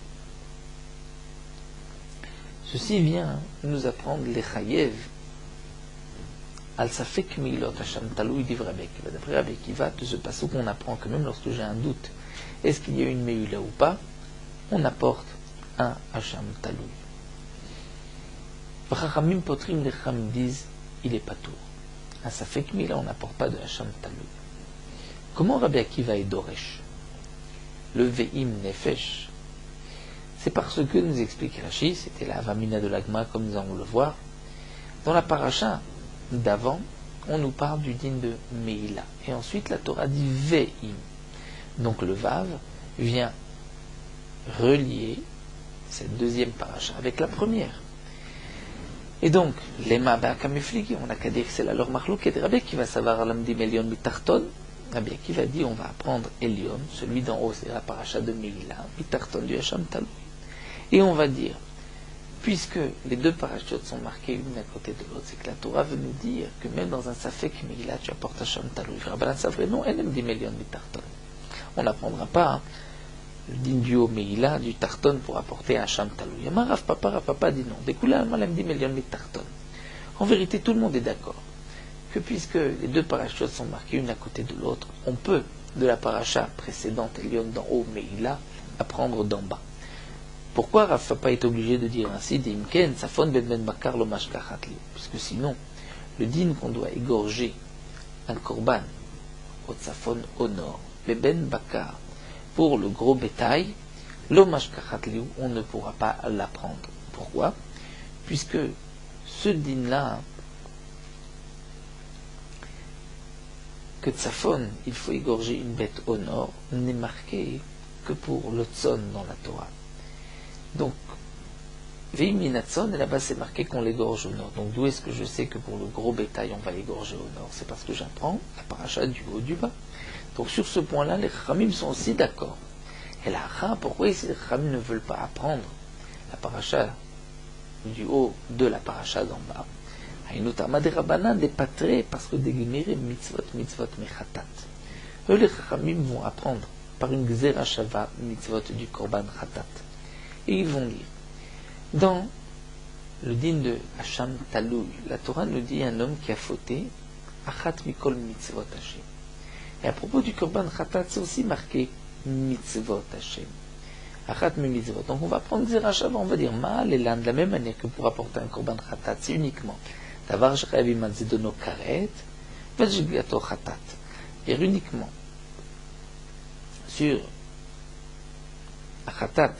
Ceci vient nous apprendre les Chayev al Safek Milot Hacham Taloui dit Rabbi Akiva. D'après Rabbi Akiva, de ce passouk, on apprend que même lorsque j'ai un doute, est-ce qu'il y a une Meïla ou pas, on apporte un Hacham Taloui. Chachamim potrim, les Chachamim disent, il est pas tout. À Safek Mila, on n'apporte pas de Hacham Taloui. Comment Rabbi Akiva est Doresh? Le Ve'im Nefesh, c'est parce que, nous explique Rashi, c'était la Avamina de l'Agma, comme nous allons le voir, dans la paracha d'avant, on nous parle du din de Meïla. Et ensuite, la Torah dit Ve'im. Donc le Vav vient relier cette deuxième paracha avec la première. Et donc, les Ma'ba Kamifligi, on n'a qu'à dire que c'est la leur marlouk, et Rabbi qui va savoir l'amdi Elion Mitarton. Rabbi qui va dire on va apprendre Elion, celui d'en haut, c'est la paracha de Meïla, Mitarton du Hacham Taloui. Et on va dire, puisque les deux parachutes sont marqués l'une à côté de l'autre, c'est que la Torah veut nous dire que même dans un Safek Meïla, tu apportes Hacham Taloui. Rabbanan Savre, non, LMD Elion Mitarton. On n'apprendra pas le din du haut Meïla, du Tarton pour apporter un Hacham Taloui. Yama Rav Papa dit non. Découla Malam dit Melion mit Tarton. En vérité, tout le monde est d'accord que puisque les deux parachutes sont marqués une à côté de l'autre, on peut, de la paracha précédente, Elion d'en haut Meïla, apprendre d'en bas. Pourquoi Rav Papa est obligé de dire ainsi Dimken, Safon Ben Bakar lo Mashkachatli? Puisque sinon, le din qu'on doit égorger un korban au Safon au nord, Ben Bakar, pour le gros bétail, l'omashkachatliou, on ne pourra pas l'apprendre. Pourquoi? Puisque ce din-là, que Tsafon, il faut égorger une bête au nord, n'est marqué que pour le Tzon dans la Torah. Donc, Veiminatson, et là-bas c'est marqué qu'on l'égorge au nord. Donc d'où est-ce que je sais que pour le gros bétail on va l'égorger au nord? C'est parce que j'apprends la paracha du haut du bas. Donc sur ce point-là, les Chachamim sont aussi d'accord. Et là, pourquoi ici les Chachamim ne veulent pas apprendre la paracha du haut de la paracha d'en bas? Haïnoutama des Rabbanan, des patrés, parce que des Gemiri, mitzvot mechatat. Eux, les Chachamim vont apprendre par une Gzera Shava mitzvot du Korban Chatat. Et ils vont lire. Dans le din de Hacham Taloui, la Torah nous dit un homme qui a fauté, Achat mikol mitzvot Hashem. Et à propos du Korban Chatat, c'est aussi marqué mitzvot Hashem. Achat mi mitzvot. Donc on va prendre Gzera Shava, on va dire Ma'al Elan, de la même manière que pour apporter un Korban Chatat, c'est uniquement Davar Shechayavim al Zidono Karet, Vajgigato Chatat. Et uniquement sur Chatat,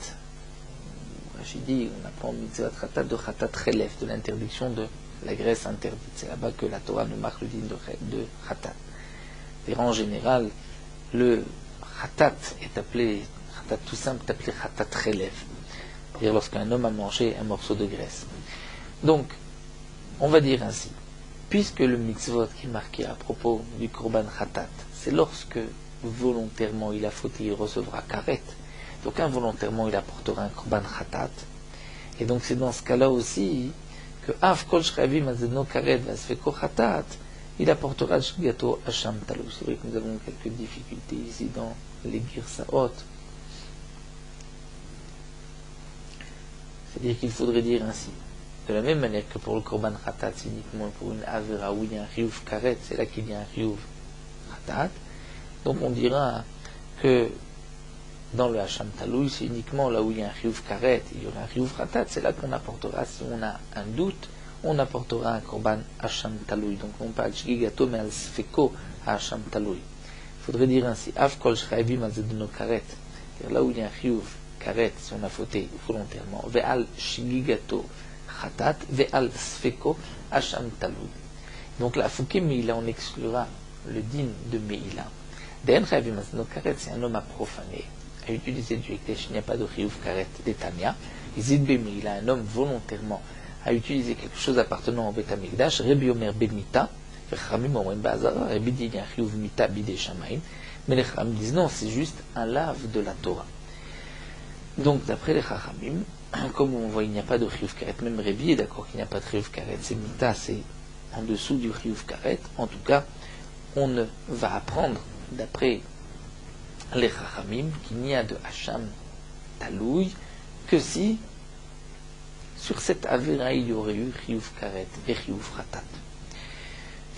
Rachid dit, on apprend mitzvot Chatat de Chatat Chelef, de l'interdiction de la graisse interdite. C'est là-bas que la Torah nous marque le din de Chatat. Et en général, le Chatat est appelé, Chatat tout simple, est appelé Chatat Chelef. C'est-à-dire lorsqu'un homme a mangé un morceau de graisse. Donc, on va dire ainsi, puisque le mitzvot qui est marqué à propos du Korban Chatat, c'est lorsque volontairement il a fauté, il recevra karet. Donc involontairement, il apportera un korban khatat. Et donc c'est dans ce cas-là aussi que Av kol shchavim azedno karet vasfeko khatat, il apportera le gâteau Hacham Talou. C'est vrai que nous avons quelques difficultés ici dans les Girsaot. C'est-à-dire qu'il faudrait dire ainsi. De la même manière que pour le korban khatat, c'est uniquement pour une avera où il y a un riouf karet, c'est là qu'il y a un riouf khatat. Donc on dira que dans le Hacham Talou, c'est uniquement là où il y a un riouf karet, il y aura un riouf khatat, c'est là qu'on apportera, si on a un doute, on apportera un korban Hacham Talou. Donc non pas al shgigato, mais al sfeko Hacham Talou. Il faudrait dire ainsi, Av kol shchavim azedno karet, c'est-à-dire là où il y a un riouf karet, si on a fauté volontairement, ve'al shgigato khatat, ve'al sfeko Hacham Talou. Donc là, fouké meila, on exclura le din de meila. Den chavim azedno karet, c'est un homme à profaner, à utiliser du hekdesh, il n'y a pas de riouf karet d'Etania. Izid meila, un homme volontairement à utiliser quelque chose appartenant au Beth Amikdash, Rabbi Omer Bemita, Chachamim Omrim Bazara, Rabbi dit il y a un chiyuv mita bidei shamayim, mais les Chachamim disent non, c'est juste un lave de la Torah. Donc d'après les Chachamim, comme on voit il n'y a pas de chiyuv karet, même Rabbi est d'accord qu'il n'y a pas de chiyuv karet, c'est mita, c'est en dessous du chiyuv karet. En tout cas, on ne va apprendre d'après les Chachamim qu'il n'y a de Hacham Talouy que si sur cette avéra, il y aurait eu Chiyuv Karet et Chiyuv Khatat.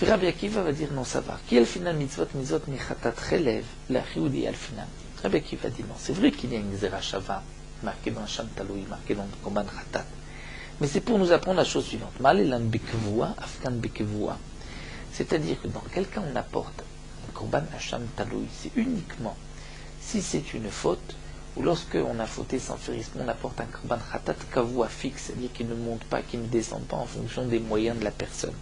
Rabbi Akiva va dire non, ça va. Qui al final mitzvot mi Khatat relève la Chiyudi al final. Rabbi Akiva dit non. C'est vrai qu'il y a une Zera Shava marquée dans Sham Taloui, marquée dans le Korban Khatat. Mais c'est pour nous apprendre la chose suivante. Ma'alelan bekevua, afkan bekevua. C'est-à-dire que dans quel cas on apporte un Korban Hacham Taloui, c'est uniquement si c'est une faute, ou lorsque on a fauté sans faire exprès, on apporte un korban khatat kavua fixe, c'est-à-dire qu'il ne monte pas, qu'il ne descend pas en fonction des moyens de la personne.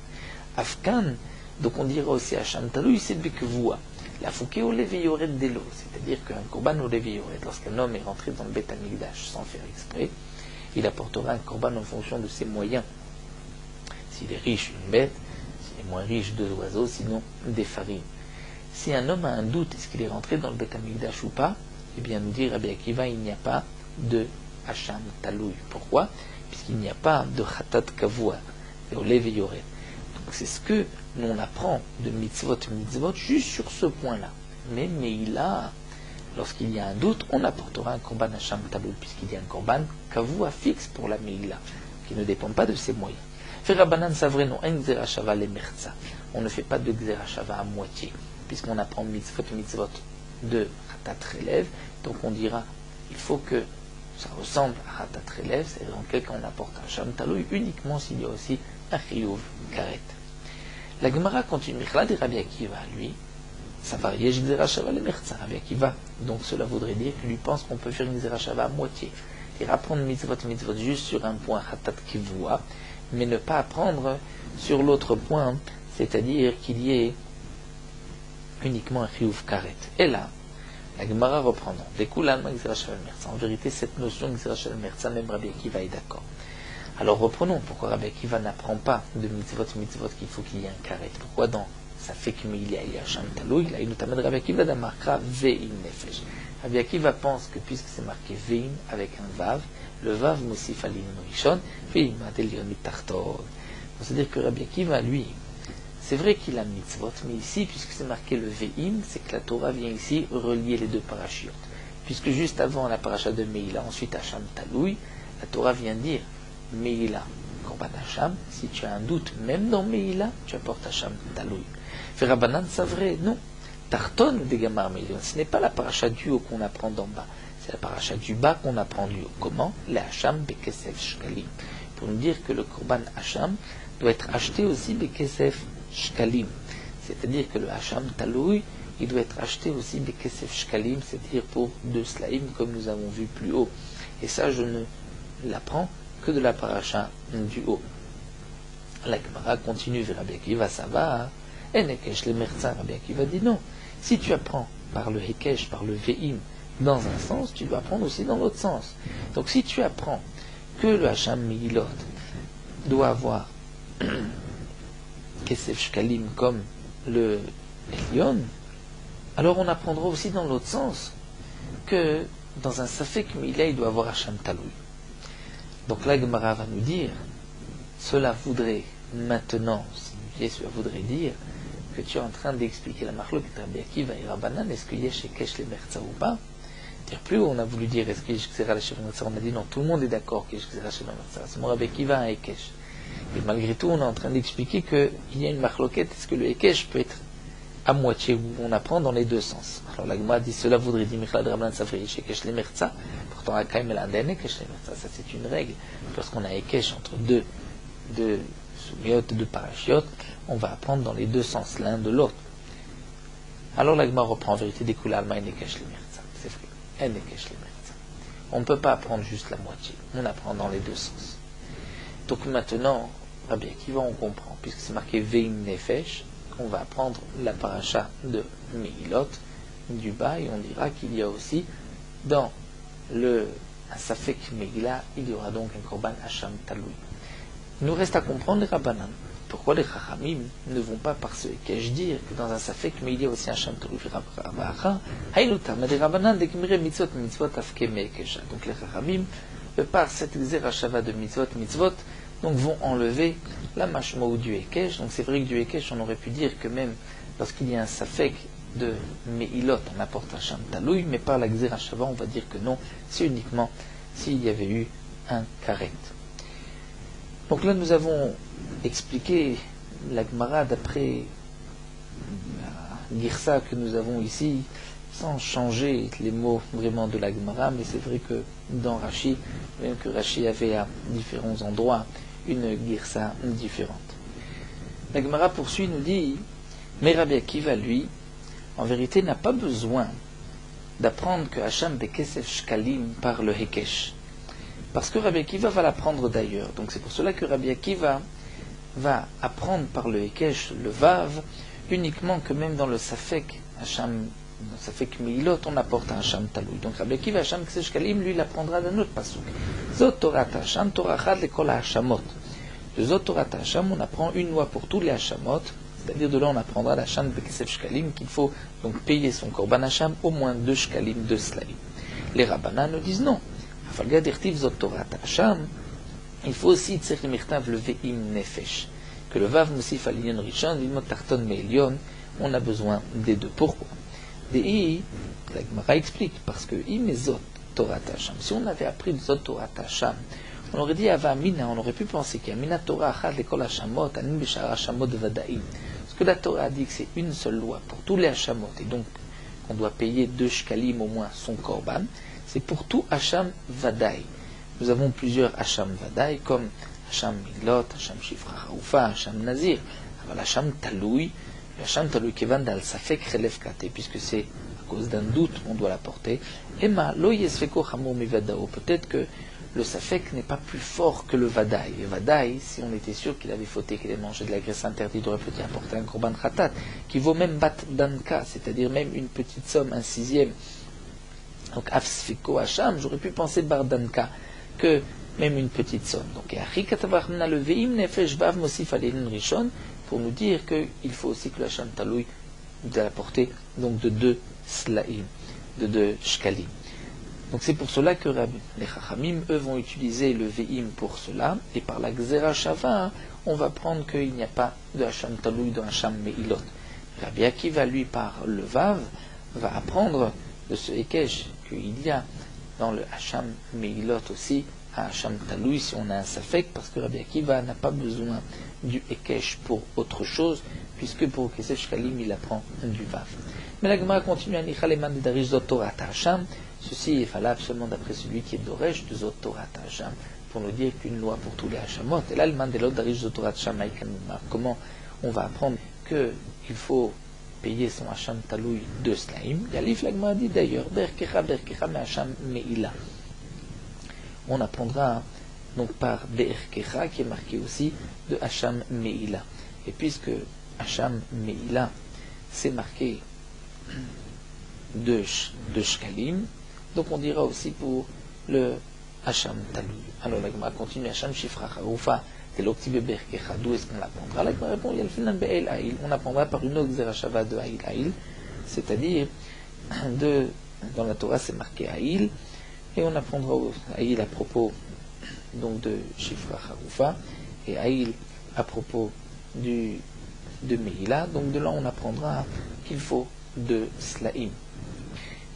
Afkan, donc on dira aussi Hacham Talou, c'est bekevua. La fouké au leveyoret d'elo, c'est-à-dire qu'un korban au leveyoret, lorsqu'un homme est rentré dans le Beth Amikdash sans faire exprès, il apportera un korban en fonction de ses moyens. S'il est riche, une bête, s'il est moins riche, 2 oiseaux, sinon des farines. Si un homme a un doute, est-ce qu'il est rentré dans le Beth Amikdash ou pas, eh bien, nous dit Rabbi Akiva, il n'y a pas de Hacham Talouy. Pourquoi? Puisqu'il n'y a pas de Khatat Kavua, et au Leveyoret. Donc, c'est ce que nous on apprend de mitzvot juste sur ce point-là. Mais Meila, lorsqu'il y a un doute, on apportera un korban Hacham Talouy, puisqu'il y a un korban Kavua fixe pour la Meila, qui ne dépend pas de ses moyens. Ferabanan Savre, non, en Gzera Shava le Merza. On ne fait pas de Gzera Shava à moitié, puisqu'on apprend mitzvot de Khatat relève, donc on dira il faut que ça ressemble à Khatat relève, c'est-à-dire dans quel cas on apporte un Hacham Talouy uniquement s'il y a aussi un Chiyuv Karet. La Gemara continue, là de Rabbi Akiva, lui, ça va, Yesh Gzera Shava le Merza, Rabbi Akiva, donc cela voudrait dire qu'il lui pense qu'on peut faire une Gzera Shava à moitié, c'est-à-dire apprendre mitzvot juste sur un point Khatat Kivua, mais ne pas apprendre sur l'autre point, c'est-à-dire qu'il y ait uniquement un Chiyuv Karet. Et là, la Gemara reprend. En vérité, cette notion de Gzera Shel Merza, même Rabbi Akiva est d'accord. Alors reprenons. Pourquoi Rabbi Akiva n'apprend pas de mitzvot qu'il faut qu'il y ait un karet? Pourquoi dans ça fait qu'il y a Hacham Talouy, il y a notamment Rabbi Akiva dans marquera Ve'im Nefesh. Rabbi Akiva pense que puisque c'est marqué Ve'im avec un vav, le vav mosif alin rishon, Ve'im adelion mitarton. C'est-à-dire que Rabbi Akiva, lui, c'est vrai qu'il a mitzvot, mais ici, puisque c'est marqué le Ve'im, c'est que la Torah vient ici relier les deux parachutes. Puisque juste avant la paracha de Meila, ensuite Hacham Talouy, la Torah vient dire Meila, Korban Hacham, si tu as un doute, même dans Meila, tu apportes Hacham Talouy. Ferabanan, c'est vrai, non. Tarton ou Degamar Meila, ce n'est pas la paracha du haut qu'on apprend d'en bas, c'est la paracha du bas qu'on apprend du haut. Comment? Le Hacham Bekesef Shkalim. Pour nous dire que le Korban Hacham doit être acheté aussi Bekesef Shkalim, c'est-à-dire que le Hacham Talouy, il doit être acheté aussi Bekesef Shkalim, c'est-à-dire pour 2 slaim, comme nous avons vu plus haut. Et ça, je ne l'apprends que de la paracha du haut. La Gemara continue vers Rabbi Akiva, ça va. Enekesh le Merza, Rabbi Akiva dit non. Si tu apprends par le Hekesh, par le Ve'im, dans un sens, tu dois apprendre aussi dans l'autre sens. Donc si tu apprends que le Hacham Migilot doit avoir Kesef Shkalim comme le Elion, alors on apprendra aussi dans l'autre sens que dans un Safek Meila, il doit avoir Hacham Taloui. Donc là, Gemara va nous dire, cela voudrait maintenant, cela voudrait dire que tu es en train d'expliquer la marloquette Rabbi Akiva et Rabbanan, est-ce qu'il y a chez Kesh les Merza ou pas? Plus on a voulu dire est-ce qu'il y a Shkzera les Merza, on a dit non, tout le monde est d'accord qu'il y a Shkzera chez les Merza, c'est mon Rabbi Akiva et Kesh. Et malgré tout, on est en train d'expliquer qu'il y a une marloquette, est-ce que le Ekesh peut être à moitié, où on apprend dans les deux sens. Alors la Gemara dit, cela voudrait dire Michlad Rabbanan Safri chez Kesh les Merza, pourtant à Kaim el Andene Kesh les Merza, ça c'est une règle. Lorsqu'on a Ekesh entre deux Sugyot, deux parashiot, on va apprendre dans les deux sens, l'un de l'autre. Alors la Gemara reprend en vérité des couleurs Alma et Nekesh les Merza. C'est vrai, elle Nekesh les Merza. On ne peut pas apprendre juste la moitié, on apprend dans les deux sens. Donc maintenant, Rabbi Akiva, on comprend, puisque c'est marqué Veim Nefesh, on va apprendre la paracha de Mehilot, du bas, et on dira qu'il y a aussi dans le Safek Megillah, il y aura donc un Korban Hacham Taloui. Il nous reste à comprendre les Rabbanan. Pourquoi les Chachamim ne vont pas par ce Ekesh dire que dans un Safek, mais il y a aussi un Hacham Taloui. Donc les Chachamim, par cette Xerashava de mitzvot, donc vont enlever la mashmaou du Ekesh. Donc c'est vrai que du Ekesh, on aurait pu dire que même lorsqu'il y a un Safek de Mehilot, on apporte un Hacham Taloui, mais par la Xerashava, on va dire que non, c'est uniquement s'il y avait eu un karet. Donc là, nous avons expliqué la Gemara d'après la Girsa que nous avons ici, sans changer les mots vraiment de la Gemara, mais c'est vrai que dans Rashi, même que Rashi avait à différents endroits une Girsa différente. La Gemara poursuit, nous dit, mais Rabbi Akiva, lui, en vérité, n'a pas besoin d'apprendre que Hacham Bekesef Shkalim par le Hekesh. Parce que Rabbi Akiva va l'apprendre d'ailleurs. Donc c'est pour cela que Rabbi Akiva va apprendre par le Hekesh, le Vav, uniquement que même dans le Safek, Hacham, dans le Safek Mehilot, on apporte un Hacham Taloui. Donc Rabbi Akiva, Hacham Bekesef Shkalim, lui, il apprendra d'un autre pasuk. Zot Torah Hacham, Torah Chad lekol Hachamot. De Zot Torah Hacham, on apprend une loi pour tous les Hachamot. C'est-à-dire de là, on apprendra la Hacham Bekesef Shkalim, qu'il faut donc payer son Korban Hacham au moins 2 Shkalim, 2 Slaim. Les Rabbanan nous disent non. Il faut aussi le ve'im nefesh, que le vav mosif al-inyan rishon, l'ilmot tarton me'elion, on a besoin des deux. Pourquoi? Dei, la Gemara explique, parce que imezot Torah Hacham, si on avait appris zot Torah Hacham, on aurait dit avamina, on aurait pu penser qu'il y a mina Torah achad lekol Hachamot, anin b'shar Hachamot vadaim. Parce que la Torah a dit que c'est une seule loi pour tous les Hachamot, et donc on doit payer 2 shkalim au moins son korban. C'est pour tout Hacham Vadaï. Nous avons plusieurs Hacham Vadaï, comme Hacham Miglot, Hacham Shifra Haoufa, Hacham Nazir. Alors Hacham Taloui, le Hacham Taloui qui va dans le Safek Relef Kate, puisque c'est à cause d'un doute qu'on doit l'apporter. Emma, lo yesfeko chamor mi vadao. Peut-être que le Safek n'est pas plus fort que le Vadaï. Le Vadaï, si on était sûr qu'il avait fauté, qu'il avait mangé de la graisse interdite, il aurait peut-être apporté un Korban Khatat, qui vaut même Bat Danka, c'est-à-dire même une petite somme, un sixième. Donc, Afsfiko Hacham, j'aurais pu penser Bardanka, que même une petite somme. Donc, le Veim Nefesh Vav Mosif Alenin Rishon, pour nous dire qu'il faut aussi que le Hacham Taloui de la portée donc de 2 Slaim, de 2 Shkalim. Donc, c'est pour cela que les Chachamim, eux, vont utiliser le Veim pour cela, et par la Xera Shava, on va prendre qu'il n'y a pas de Hacham Taloui dans Hacham Mehilot. Rabbi Akiva, lui, par le Vav, va apprendre de ce Ekesh qu'il y a dans le Hacham Mehilot aussi, un Hacham Taloui si on a un Safek, parce que Rabbi Akiva n'a pas besoin du Ekesh pour autre chose, puisque pour Kesef Shkalim il apprend du Vav. Mais la Gemara continue à Nichaleman de Darish Zot Torah Hacham, ceci est valable seulement d'après celui qui est Doresh de Zot Torah Hacham, pour nous dire qu'une loi pour tous les Hachamot. Et là, le Mandelot Darish Zot Torah Hacham, comment on va apprendre qu'il faut payer son Hacham Taloui 2 Slaim. Yalif l'Agma dit d'ailleurs, Berkecha me Hacham Mehila. On apprendra donc par Berkecha qui est marqué aussi de Hacham Mehila. Et puisque Hacham Mehila c'est marqué de Shkalim, donc on dira aussi pour le Hacham Taloui. Alors l'Agma continue, Hacham Shifra Haoufa. D'où est-ce qu'on l'apprendra? Là, il répond, on apprendra par une autre Xerashava de Aïl Aïl, c'est-à-dire de Dans la Torah, c'est marqué Haïl, et on apprendra Haïl à propos donc de Shifra Haroufa, et Haïl à propos de Meïla. Donc de là, on apprendra qu'il faut 2 Slaim.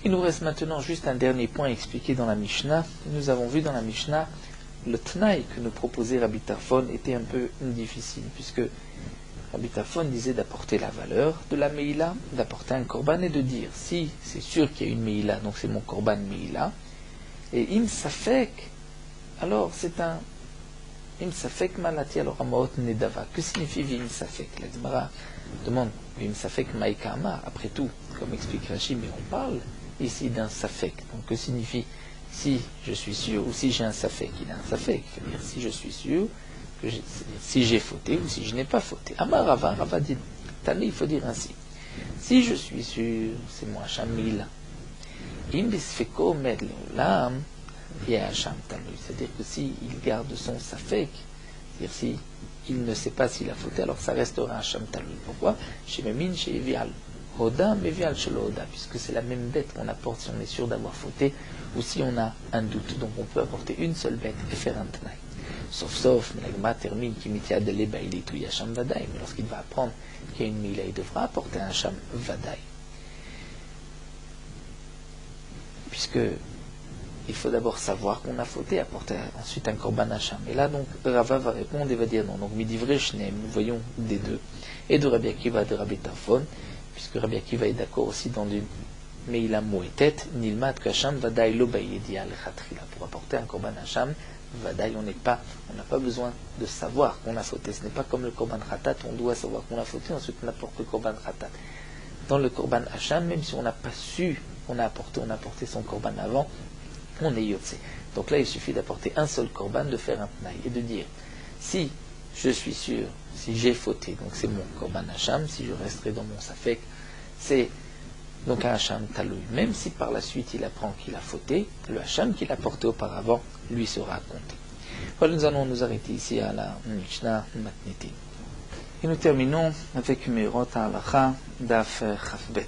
Il nous reste maintenant juste un dernier point expliqué dans la Mishnah. Nous avons vu dans la Mishnah, le Tnaï que nous proposait Rabbi Tarfon était un peu difficile, puisque Rabbi Tarfon disait d'apporter la valeur de la Meïla, d'apporter un korban et de dire, si c'est sûr qu'il y a une Meïla, donc c'est mon korban Meïla, et im safek, alors c'est un im safek malati, alors amaot nedava. Que signifie im safek? La Gemara demande im safek maïkama, après tout, comme explique Rashi, mais on parle ici d'un safek. Donc que signifie si je suis sûr ou si j'ai un safek? Il a un safek, c'est-à-dire si je suis sûr, si j'ai fauté ou si je n'ai pas fauté. Amar Rava dit, Tani, il faut dire ainsi. Si je suis sûr, c'est moi Hacham Mila. Im bisfeko med leolam, ya Hacham Talui. C'est-à-dire que s'il garde son safek, c'est-à-dire si il ne sait pas s'il a fauté, alors ça restera Hacham Talui. Pourquoi? Chez Memin, chez Evial. Hoda, Mevial, chez Hoda, puisque c'est la même bête qu'on apporte si on est sûr d'avoir fauté ou si on a un doute. Donc on peut apporter une seule bête et faire un tnaï. Sauf, mais la Gemara termine qui mitia de l'eba, il est tout Hacham Vadaï. Mais lorsqu'il va apprendre qu'il y a une Mila, il devra apporter un Hacham Vadaï. Puisque il faut d'abord savoir qu'on a fauté, apporter ensuite un korban Hacham. Et là, donc, Rava va répondre et va dire non. Donc, midivre shneim, nous voyons des deux. Et de Rabbi Akiva, de Rabbi Tarfon, puisque Rabbi Akiva est d'accord aussi dans une Meila Moetet, Nilmat Kacham Vadaï Lo Baïdi Al-Khatrila. Pour apporter un korban Hacham, Vadaï, on n'a pas besoin de savoir qu'on a fauté. Ce n'est pas comme le korban Khatat, on doit savoir qu'on a fauté, ensuite on apporte le korban Khatat. Dans le korban Hacham, même si on n'a pas su qu'on a apporté son korban avant, on est yotse. Donc là, il suffit d'apporter un seul korban, de faire un tnaï et de dire, si je suis sûr, si j'ai fauté, donc c'est mon korban Hacham, si je resterai dans mon safek, c'est donc un Hacham Taloui. Même si par la suite il apprend qu'il a fauté, le Hacham qu'il a porté auparavant lui sera compté. Voilà, nous allons nous arrêter ici à la Mishnah Matniti. Et nous terminons avec Merot Halacha Daf Chafbet.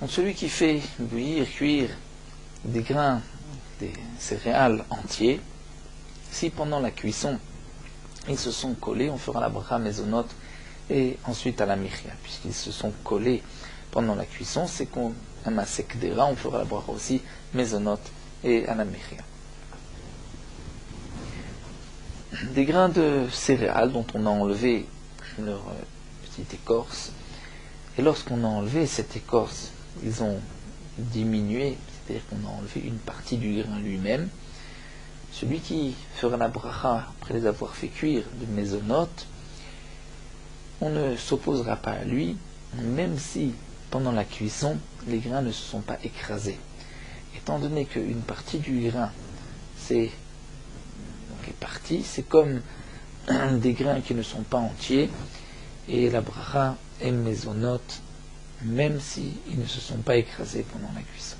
Donc celui qui fait bouillir, cuire des grains, des céréales entiers, si pendant la cuisson ils se sont collés, on fera la bracha mezonot et ensuite à la michia, puisqu'ils se sont collés pendant la cuisson, c'est qu'on a masek dera, on fera la bracha aussi mezonot et à la michia. Des grains de céréales dont on a enlevé leur petite écorce, et lorsqu'on a enlevé cette écorce, ils ont diminué, c'est-à-dire qu'on a enlevé une partie du grain lui-même. Celui qui fera la bracha après les avoir fait cuire de mésonotes, on ne s'opposera pas à lui, même si pendant la cuisson, les grains ne se sont pas écrasés. Étant donné qu'une partie du grain est partie, c'est comme des grains qui ne sont pas entiers, et la bracha est mésonote, même s'ils ne se sont pas écrasés pendant la cuisson.